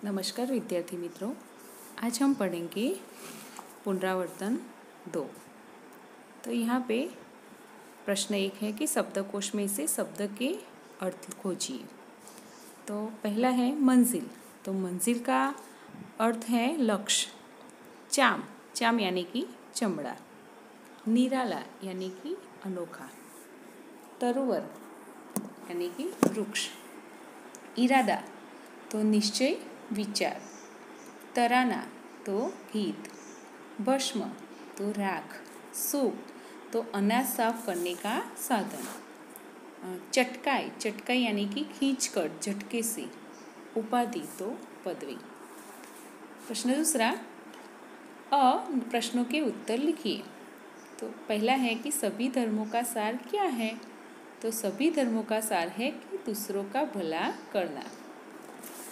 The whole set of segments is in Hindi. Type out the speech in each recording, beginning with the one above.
नमस्कार विद्यार्थी मित्रों, आज हम पढ़ेंगे पुनरावर्तन 2। तो यहाँ पे प्रश्न 1 है कि शब्दकोश में से शब्द के अर्थ खोजिए। तो पहला है मंजिल। तो मंजिल का अर्थ है लक्ष्य। चाम, चाम यानी कि चमड़ा। निराला यानी कि अनोखा। तरोवर यानी कि वृक्ष। इरादा तो निश्चय, विचार। तराना तो गीत। भस्म तो राख। सूप तो अनाज साफ करने का साधन। चटकाई, चटकाई यानी कि खींचकर, झटके से। उपाधि तो पदवी। प्रश्न दूसरा, प्रश्नों के उत्तर लिखिए। तो पहला है कि सभी धर्मों का सार क्या है? तो सभी धर्मों का सार है कि दूसरों का भला करना।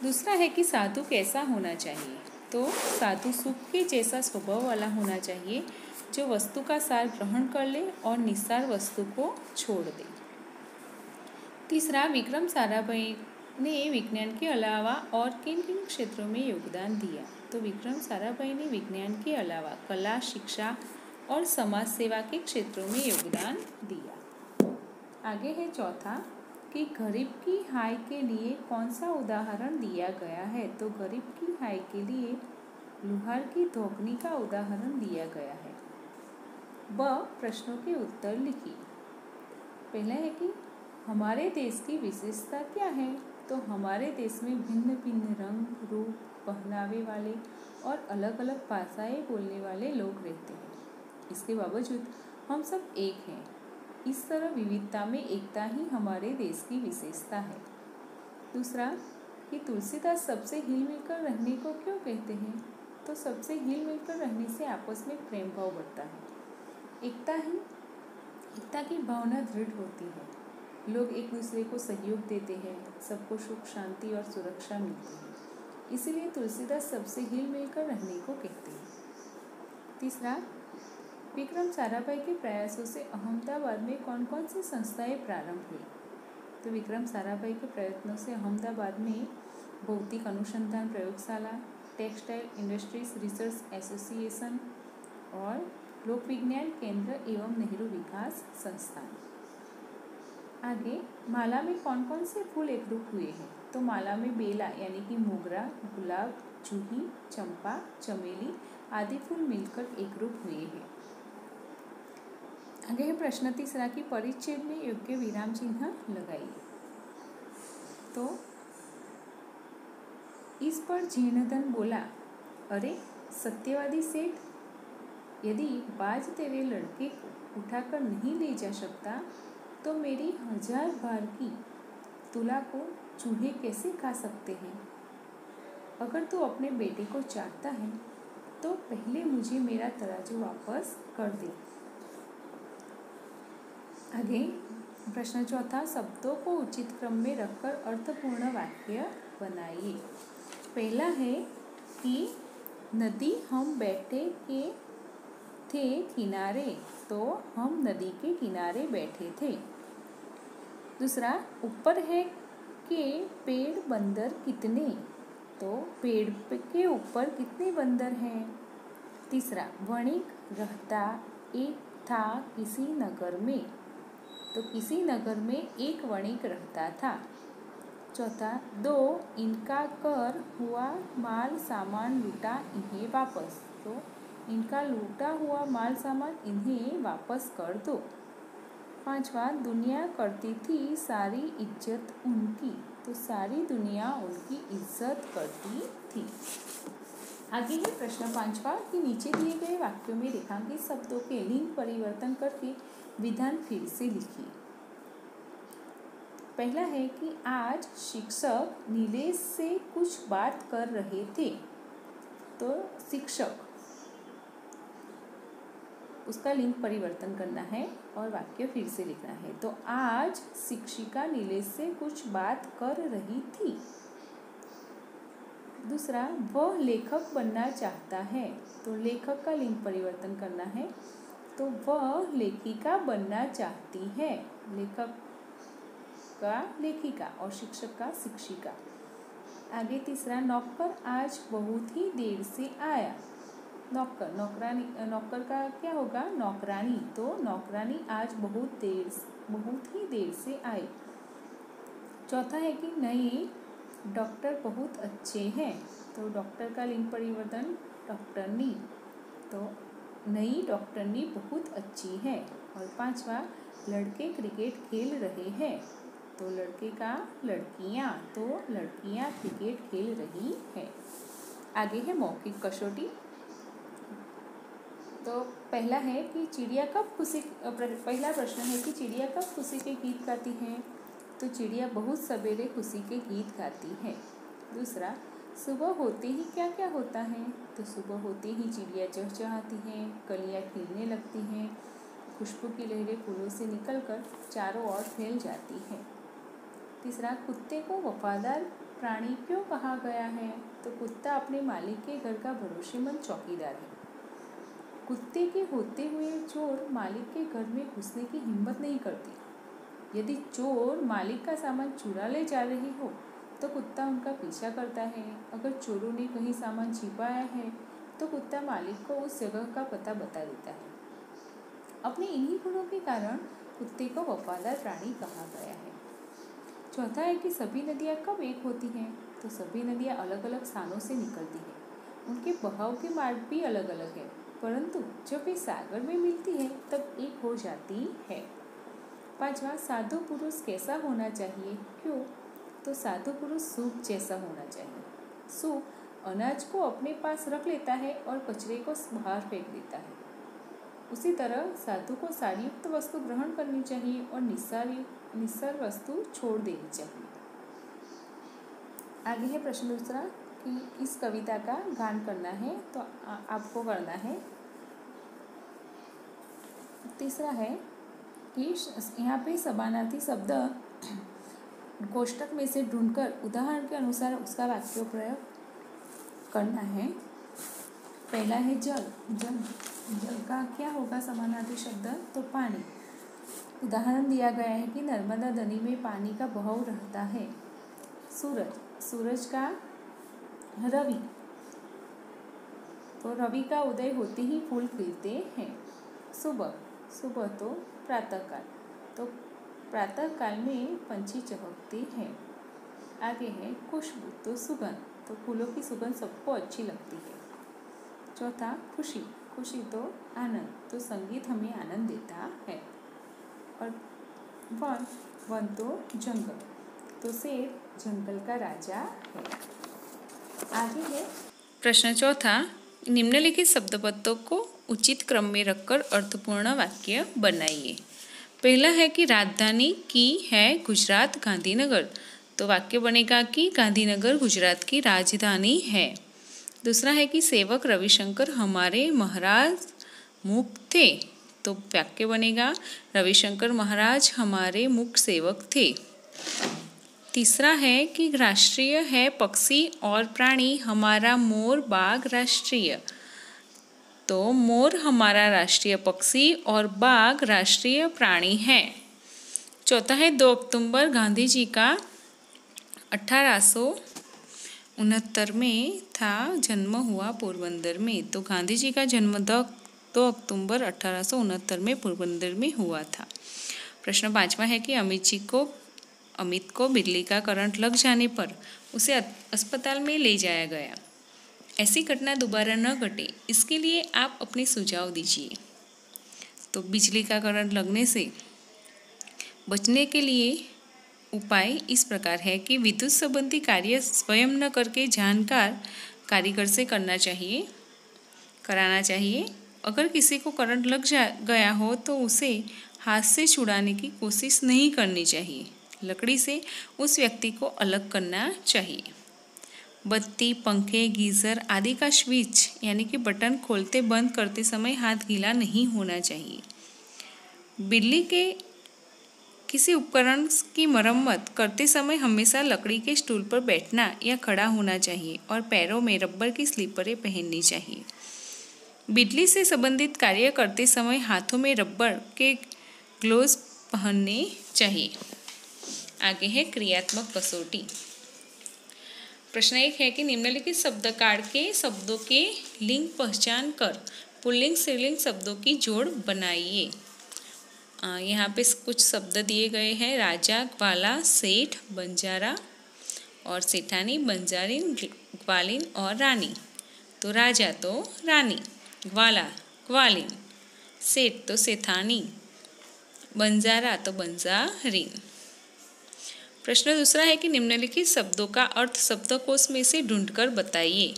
दूसरा है कि साधु कैसा होना चाहिए? तो साधु सुख के जैसा स्वभाव वाला होना चाहिए, जो वस्तु का सार ग्रहण कर ले और निस्सार वस्तु को छोड़ दे। तीसरा, विक्रम साराभाई ने विज्ञान के अलावा और किन किन क्षेत्रों में योगदान दिया? तो विक्रम साराभाई ने विज्ञान के अलावा कला, शिक्षा और समाज सेवा के क्षेत्रों में योगदान दिया। आगे है चौथा कि गरीब की हाय के लिए कौन सा उदाहरण दिया गया है? तो गरीब की हाय के लिए लुहार की धोकनी का उदाहरण दिया गया है। प्रश्नों के उत्तर लिखिए। पहला है कि हमारे देश की विशेषता क्या है? तो हमारे देश में भिन्न भिन्न रंग, रूप, पहनावे वाले और अलग अलग भाषाएं बोलने वाले लोग रहते हैं। इसके बावजूद हम सब एक हैं। इस तरह विविधता में एकता ही हमारे देश की विशेषता है। दूसरा कि तुलसीदास सबसे हिल मिलकर रहने को क्यों कहते हैं? तो सबसे हिल मिलकर रहने से आपस में प्रेम भाव बढ़ता है। एकता की भावना दृढ़ होती है। लोग एक दूसरे को सहयोग देते हैं, सबको सुख, शांति और सुरक्षा मिलती है। इसीलिए तुलसीदास सबसे हिल मिलकर रहने को कहते हैं। तीसरा, विक्रम साराभाई के प्रयासों से अहमदाबाद में कौन कौन सी संस्थाएं प्रारंभ हुई? तो विक्रम साराभाई के प्रयत्नों से अहमदाबाद में भौतिक अनुसंधान प्रयोगशाला, टेक्सटाइल इंडस्ट्रीज रिसर्च एसोसिएशन और लोक विज्ञान केंद्र एवं नेहरू विकास संस्थान। आगे, माला में कौन कौन से फूल एकरूप हुए हैं? तो माला में बेला यानी कि मोगरा, गुलाब, जूही, चंपा, चमेली आदि फूल मिलकर एकरूप हुए हैं। आगे है प्रश्न तीसरा कि परिच्छेद में योग्य विराम चिन्ह लगाइए। तो इस पर जीर्णधन बोला, अरे सत्यवादी सेठ, यदि बाज तेरे लड़के को उठाकर नहीं ले जा सकता तो मेरी 1000 भार की तुला को चूहे कैसे खा सकते हैं? अगर तू अपने बेटे को चाहता है तो पहले मुझे मेरा तराजू वापस कर दे। आगे प्रश्न चौथा, शब्दों को उचित क्रम में रखकर अर्थपूर्ण वाक्य बनाइए। पहला है कि नदी हम बैठे के थे किनारे, तो हम नदी के किनारे बैठे थे। दूसरा, ऊपर है कि पेड़ बंदर कितने, तो पेड़ के ऊपर कितने बंदर हैं? तीसरा, वणिक रहता एक था किसी नगर में, तो किसी नगर में एक वणिक रहता था। चौथा, 2 इनका कर हुआ माल सामान लूटा इन्हें वापस, तो इनका लूटा हुआ माल सामान इन्हें वापस कर दो। पांचवा, दुनिया करती थी सारी इज्जत उनकी, तो सारी दुनिया उनकी इज्जत करती थी। आगे है प्रश्न पांचवा कि नीचे दिए गए वाक्यों में रेखांकित शब्दों के लिंग परिवर्तन करके विधान फिर से लिखिए। पहला है कि आज शिक्षक नीलेश से कुछ बात कर रहे थे, तो शिक्षक उसका लिंग परिवर्तन करना है और वाक्य फिर से लिखना है। तो आज शिक्षिका नीलेश से कुछ बात कर रही थी। दूसरा, वह लेखक बनना चाहता है, तो लेखक का लिंग परिवर्तन करना है, तो वह लेखिका बनना चाहती है। लेखक का लेखिका और शिक्षक का शिक्षिका। आगे तीसरा, नौकर आज बहुत ही देर से आया। नौकर, नौकरानी, नौकर का क्या होगा? नौकरानी। तो नौकरानी आज बहुत ही देर से आई। चौथा है कि नए डॉक्टर बहुत अच्छे हैं। तो डॉक्टर का लिंग परिवर्तन डॉक्टरनी। तो नई डॉक्टरनी बहुत अच्छी है। और पांचवा, लड़के क्रिकेट खेल रहे हैं। तो लड़के का लड़कियां, तो लड़कियां क्रिकेट खेल रही हैं। आगे है मौखिक कसौटी। तो पहला है कि चिड़िया कब खुशी, पहला प्रश्न है कि चिड़िया कब खुशी के गीत गाती है। तो चिड़िया बहुत सवेरे खुशी के गीत गाती है। दूसरा, सुबह होते ही क्या क्या होता है। तो सुबह होते ही चिड़िया चहचहाती हैं, कलियां खिलने लगती हैं, खुशबू की लहरें फूलों से निकलकर चारों ओर फैल जाती हैं। तीसरा, कुत्ते को वफादार प्राणी क्यों कहा गया है। तो कुत्ता अपने मालिक के घर का भरोसेमंद चौकीदार है। कुत्ते के होते हुए चोर मालिक के घर में घुसने की हिम्मत नहीं करती। यदि चोर मालिक का सामान चुरा ले जा रही हो तो कुत्ता उनका पीछा करता है। अगर चोरों ने कहीं सामान छिपाया है तो कुत्ता मालिक को उस जगह का पता बता देता है। अपने इन्हीं गुणों के कारण कुत्ते को वफादार प्राणी कहा गया है। चौथा है कि सभी नदियाँ कब एक होती हैं। तो सभी नदियाँ अलग अलग स्थानों से निकलती हैं, उनके बहाव के मार्ग भी अलग अलग है, परंतु जब वे सागर में मिलती है तब एक हो जाती है। पांचवा, साधु पुरुष कैसा होना चाहिए, क्यों। तो साधु पुरुष सूप जैसा होना चाहिए। सूप अनाज को अपने पास रख लेता है और कचरे को बाहर फेंक देता है। उसी तरह साधु को सारयुक्त वस्तु ग्रहण करनी चाहिए और निस्सार वस्तु छोड़ देनी चाहिए। आगे है प्रश्न दूसरा कि इस कविता का गान करना है, तो आपको करना है। तीसरा है कि यहाँ पे समानार्थी शब्द कोष्टक में से ढूंढकर उदाहरण के अनुसार उसका वाक्य प्रयोग करना है। पहला है जल। जल का क्या होगा समानार्थी शब्द। तो पानी। उदाहरण दिया गया है कि नर्मदा नदी में पानी का बहाव रहता है। सूरज का रवि। तो रवि का उदय होते ही फूल खिलते हैं। सुबह तो प्रातःकाल। तो प्रातःकाल में पंछी चहकते हैं। आगे है खुशबू। तो सुगंध। तो फूलों की सुगंध सबको अच्छी लगती है। चौथा खुशी तो आनंद। तो संगीत हमें आनंद देता है। और वन तो जंगल। तो शेर जंगल का राजा है। आगे है प्रश्न चौथा, निम्नलिखित शब्दपद्यों को उचित क्रम में रखकर अर्थपूर्ण वाक्य बनाइए। पहला है कि राजधानी की है गुजरात गांधीनगर। तो वाक्य बनेगा कि गांधीनगर गुजरात की राजधानी है। दूसरा है कि सेवक रविशंकर हमारे महाराज मुख थे। तो वाक्य बनेगा रविशंकर महाराज हमारे मुख्य सेवक थे। तीसरा है कि राष्ट्रीय है पक्षी और प्राणी हमारा मोर बाघ राष्ट्रीय। तो मोर हमारा राष्ट्रीय पक्षी और बाघ राष्ट्रीय प्राणी है। चौथा है 2 अक्टूबर गांधी जी का 1869 में था जन्म हुआ पोरबंदर में। तो गांधी जी का जन्म 2 अक्टूबर 1869 में पोरबंदर में हुआ था। प्रश्न 5वां है कि अमित को बिजली का करंट लग जाने पर उसे अस्पताल में ले जाया गया। ऐसी घटना दोबारा न घटे इसके लिए आप अपने सुझाव दीजिए। तो बिजली का करंट लगने से बचने के लिए उपाय इस प्रकार है कि विद्युत संबंधी कार्य स्वयं न करके जानकार कारीगर से कराना चाहिए। अगर किसी को करंट लग गया हो तो उसे हाथ से छुड़ाने की कोशिश नहीं करनी चाहिए। लकड़ी से उस व्यक्ति को अलग करना चाहिए। बत्ती, पंखे, गीजर आदि का स्विच यानी कि बटन खोलते बंद करते समय हाथ गीला नहीं होना चाहिए। बिजली के किसी उपकरण की मरम्मत करते समय हमेशा लकड़ी के स्टूल पर बैठना या खड़ा होना चाहिए और पैरों में रबर की स्लीपरें पहननी चाहिए। बिजली से संबंधित कार्य करते समय हाथों में रबर के ग्लोव्स पहनने चाहिए। आगे है क्रियात्मक कसौटी। प्रश्न 1 है कि निम्नलिखित शब्दकार्ड के शब्दों के लिंग पहचान कर पुल्लिंग स्त्रीलिंग शब्दों की जोड़ बनाइए। यहाँ पे कुछ शब्द दिए गए हैं, राजा, ग्वाला, सेठ, बंजारा और सेठानी, बंजारिन, ग्वालिन और रानी। तो राजा तो रानी, ग्वाला ग्वालिन, सेठ तो सेठानी, बंजारा तो बंजारिन। प्रश्न दूसरा है कि निम्नलिखित शब्दों का अर्थ शब्दकोश में से ढूंढकर बताइए।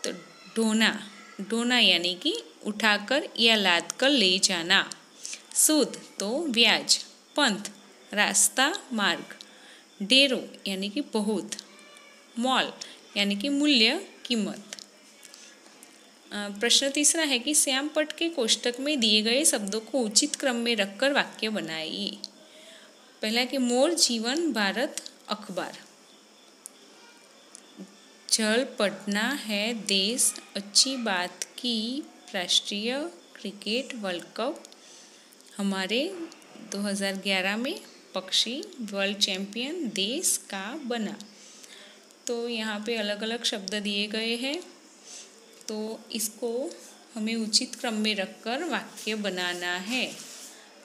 तो ढोना, ढोना यानी कि उठाकर या लाद कर ले जाना। सूद तो ब्याज, पंथ रास्ता मार्ग, डेरो यानी कि बहुत, मॉल यानी कि मूल्य कीमत। प्रश्न तीसरा है कि श्याम पट के कोष्टक में दिए गए शब्दों को उचित क्रम में रखकर वाक्य बनाइए। पहला कि मोर, जीवन, भारत, अखबार। जल पढ़ना है देश, अच्छी बात की, राष्ट्रीय क्रिकेट वर्ल्ड कप, हमारे 2011 में पक्षी, वर्ल्ड चैंपियन देश का बना। तो यहाँ पे अलग अलग शब्द दिए गए हैं, तो इसको हमें उचित क्रम में रखकर वाक्य बनाना है।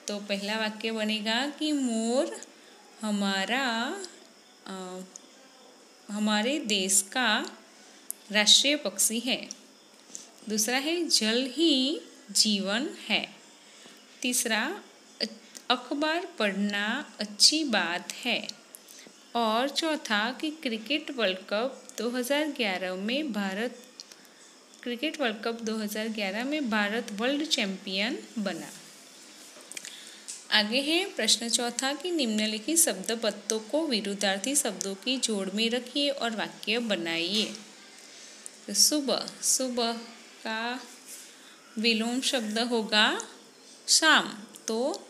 तो पहला वाक्य बनेगा कि मोर हमारे देश का राष्ट्रीय पक्षी है। दूसरा है जल ही जीवन है। तीसरा अखबार पढ़ना अच्छी बात है। और चौथा कि क्रिकेट वर्ल्ड कप 2011 में भारत वर्ल्ड चैंपियन बना। आगे है प्रश्न चौथा कि निम्नलिखित शब्द पत्तों को विरुद्धार्थी शब्दों की जोड़ में रखिए और वाक्य बनाइए। तो सुबह, सुबह का विलोम शब्द होगा शाम, तो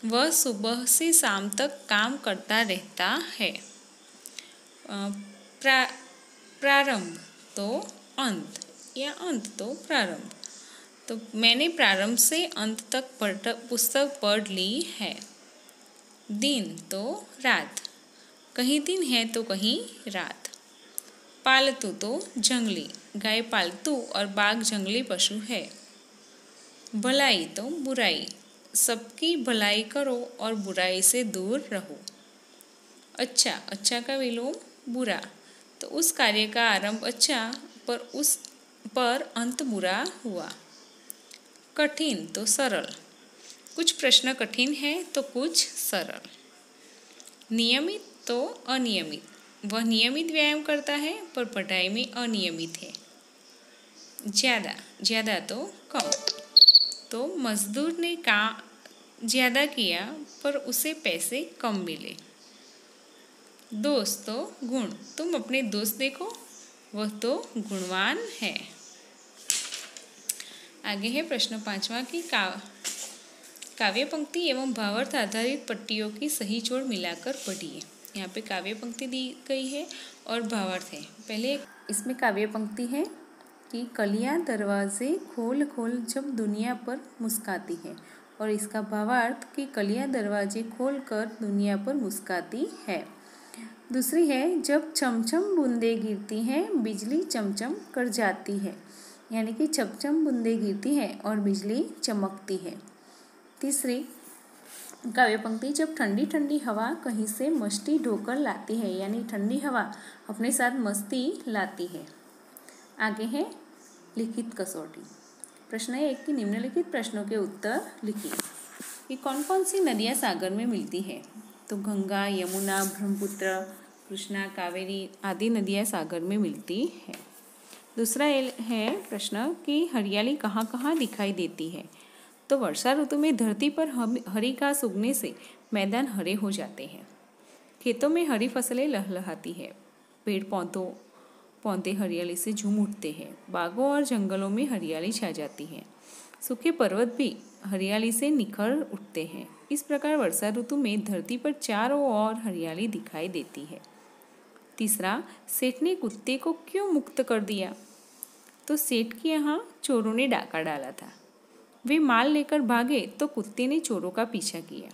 वह सुबह से शाम तक काम करता रहता है। प्रारंभ तो अंत या अंत तो प्रारंभ, तो मैंने प्रारंभ से अंत तक पुस्तक पढ़ ली है। दिन तो रात, कहीं दिन है तो कहीं रात। पालतू तो जंगली, गाय पालतू और बाघ जंगली पशु है। भलाई तो बुराई, सबकी भलाई करो और बुराई से दूर रहो। अच्छा, अच्छा का विलोम बुरा, तो उस कार्य का आरंभ अच्छा पर अंत बुरा हुआ। कठिन तो सरल, कुछ प्रश्न कठिन है तो कुछ सरल। नियमित तो अनियमित, वह नियमित व्यायाम करता है पर पढ़ाई में अनियमित है। ज़्यादा, ज़्यादा तो कम, तो मजदूर ने काम ज़्यादा किया पर उसे पैसे कम मिले। दोस्त तो गुण, तुम अपने दोस्त देखो, वह तो गुणवान है। आगे है प्रश्न पांचवा कि काव्य पंक्ति एवं भावार्थ आधारित पट्टियों की सही जोड़ मिलाकर पढ़िए। यहाँ पे काव्य पंक्ति दी गई है और भावार्थ है। पहले इसमें काव्य पंक्ति है कि कलियां दरवाजे खोल खोल जब दुनिया पर मुस्काती है, और इसका भावार्थ कि कलियां दरवाजे खोल कर दुनिया पर मुस्काती है। दूसरी है जब चमचम बूंदें गिरती हैं बिजली चमचम कर जाती है, यानी कि चमचम बूंदें गिरती हैं और बिजली चमकती है। तीसरी काव्य पंक्ति जब ठंडी ठंडी हवा कहीं से मस्ती ढोकर लाती है, यानी ठंडी हवा अपने साथ मस्ती लाती है। आगे है लिखित कसौटी। प्रश्न 1 कि निम्नलिखित प्रश्नों के उत्तर लिखिए कि कौन कौन सी नदियाँ सागर में मिलती है। तो गंगा, यमुना, ब्रह्मपुत्र, कृष्णा, कावेरी आदि नदियाँ सागर में मिलती है। दूसरा है प्रश्न कि हरियाली कहाँ कहाँ दिखाई देती है। तो वर्षा ऋतु में धरती पर हरी घास उगने से मैदान हरे हो जाते हैं। खेतों में हरी फसलें लहलहाती है। पेड़ पौधे हरियाली से झूम उठते हैं। बागों और जंगलों में हरियाली छा जाती है। सूखे पर्वत भी हरियाली से निखर उठते हैं। इस प्रकार वर्षा ऋतु में धरती पर चारों ओर हरियाली दिखाई देती है। तीसरा, सेठ ने कुत्ते को क्यों मुक्त कर दिया। तो सेठ के यहाँ चोरों ने डाका डाला था। वे माल लेकर भागे तो कुत्ते ने चोरों का पीछा किया।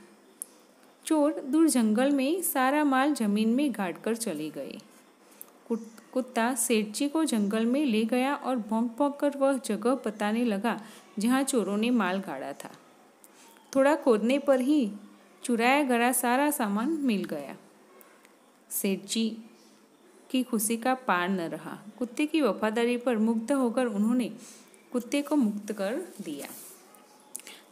चोर दूर जंगल में सारा माल जमीन में गाड़ कर चले गए। कुत्ता सेठ जी को जंगल में ले गया और भौंक भौंक कर वह जगह बताने लगा जहाँ चोरों ने माल गाड़ा था। थोड़ा खोदने पर ही चुराया गया सारा सामान मिल गया। सेठ जी की खुशी का पार न रहा। कुत्ते की वफादारी पर मुग्ध होकर उन्होंने कुत्ते को मुक्त कर दिया।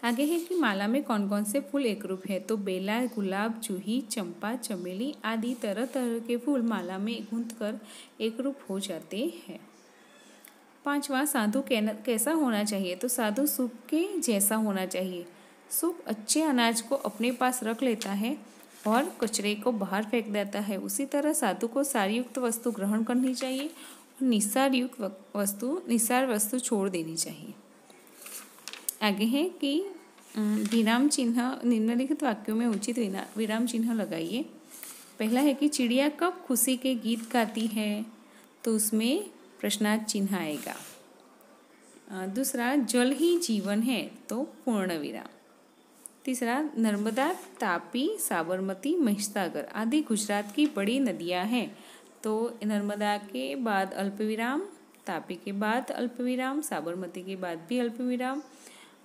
आगे है कि माला में कौन कौन से फूल एकरूप है। तो बेला, गुलाब, जूही, चंपा, चमेली आदि तरह तरह के फूल माला में गूंथकर एकरूप हो जाते हैं। 5वां, साधु कैसा होना चाहिए। तो साधु सूप के जैसा होना चाहिए। सूप अच्छे अनाज को अपने पास रख लेता है और कचरे को बाहर फेंक देता है। उसी तरह साधु को सारयुक्त वस्तु ग्रहण करनी चाहिए और निस्सार वस्तु छोड़ देनी चाहिए। आगे है कि विराम चिन्ह, निम्नलिखित वाक्यों में उचित विराम चिन्ह लगाइए। पहला है कि चिड़िया कब खुशी के गीत गाती है। तो उसमें प्रश्नार्थ चिन्ह आएगा। दूसरा, जल ही जीवन है। तो पूर्ण विराम। तीसरा, नर्मदा, तापी, साबरमती, महिसागर आदि गुजरात की बड़ी नदियां हैं। तो नर्मदा के बाद अल्पविराम, तापी के बाद अल्पविराम, साबरमती के बाद भी अल्पविराम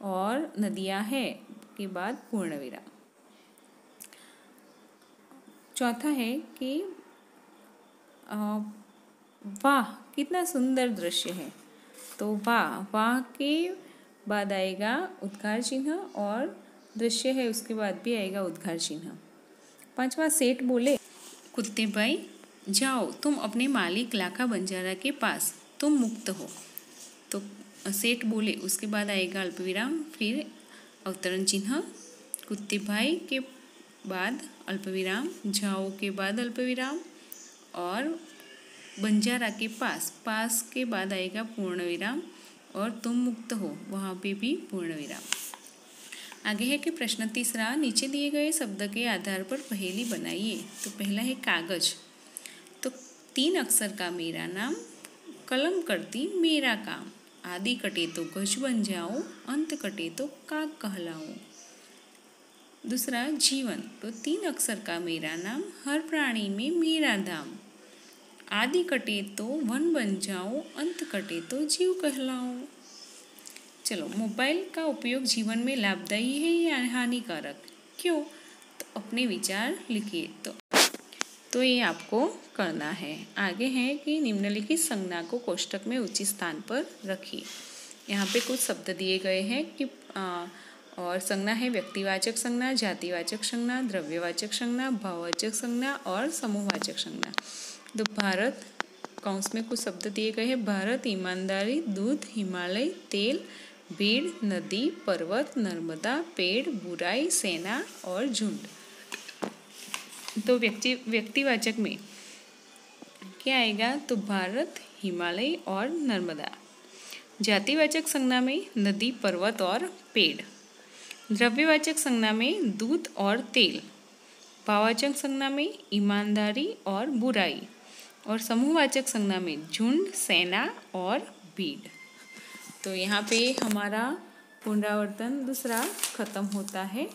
और नदियां हैं के बाद पूर्ण विराम। चौथा है कि वाह कितना सुंदर दृश्य है। तो वाह के बाद आएगा उद्गार चिन्ह और दृश्य है उसके बाद भी आएगा उद्गार चिन्ह। 5वां, सेठ बोले, कुत्ते भाई जाओ तुम अपने मालिक लाखा बंजारा के पास, तुम मुक्त हो। तो सेठ बोले उसके बाद आएगा अल्पविराम, फिर अवतरण चिन्ह, कुत्ते भाई के बाद अल्पविराम, जाओ के बाद अल्पविराम और बंजारा के पास के बाद आएगा पूर्ण विराम और तुम मुक्त हो वहाँ पे भी पूर्ण विराम। आगे है कि प्रश्न तीसरा, नीचे दिए गए शब्द के आधार पर पहेली बनाइए। तो पहला है कागज। तो 3 अक्षर का मेरा नाम, कलम करती मेरा काम, आदि कटे तो गज बन जाओ, अंत कटे तो काग कहलाओ। दूसरा, जीवन। तो 3 अक्षर का मेरा नाम, हर प्राणी में मेरा धाम, आदि कटे तो वन बन जाओ, अंत कटे तो जीव कहलाओ। चलो, मोबाइल का उपयोग जीवन में लाभदायी है या हानिकारक, क्यों? तो अपने विचार लिखिए। तो ये आपको करना है। आगे है कि निम्नलिखित संज्ञा को कोष्टक में उचित स्थान पर रखिए। यहाँ पे कुछ शब्द दिए गए हैं कि और संज्ञा है व्यक्तिवाचक संज्ञा, जातिवाचक संज्ञा, द्रव्यवाचक संज्ञा, भाववाचक संज्ञा और समूहवाचक संज्ञा। तो भारत, कौंस में कुछ शब्द दिए गए हैं। भारत, ईमानदारी, दूध, हिमालय, तेल, भीड़, नदी, पर्वत, नर्मदा, पेड़, बुराई, सेना और झुंड। तो व्यक्तिवाचक में क्या आएगा? तो भारत, हिमालय और नर्मदा। जातिवाचक संज्ञा में नदी, पर्वत और पेड़। द्रव्यवाचक संज्ञा में दूध और तेल। भाववाचक संज्ञा में ईमानदारी और बुराई। और समूहवाचक संज्ञा में झुंड, सेना और भीड़। तो यहाँ पे हमारा पुनरावर्तन दूसरा खत्म होता है।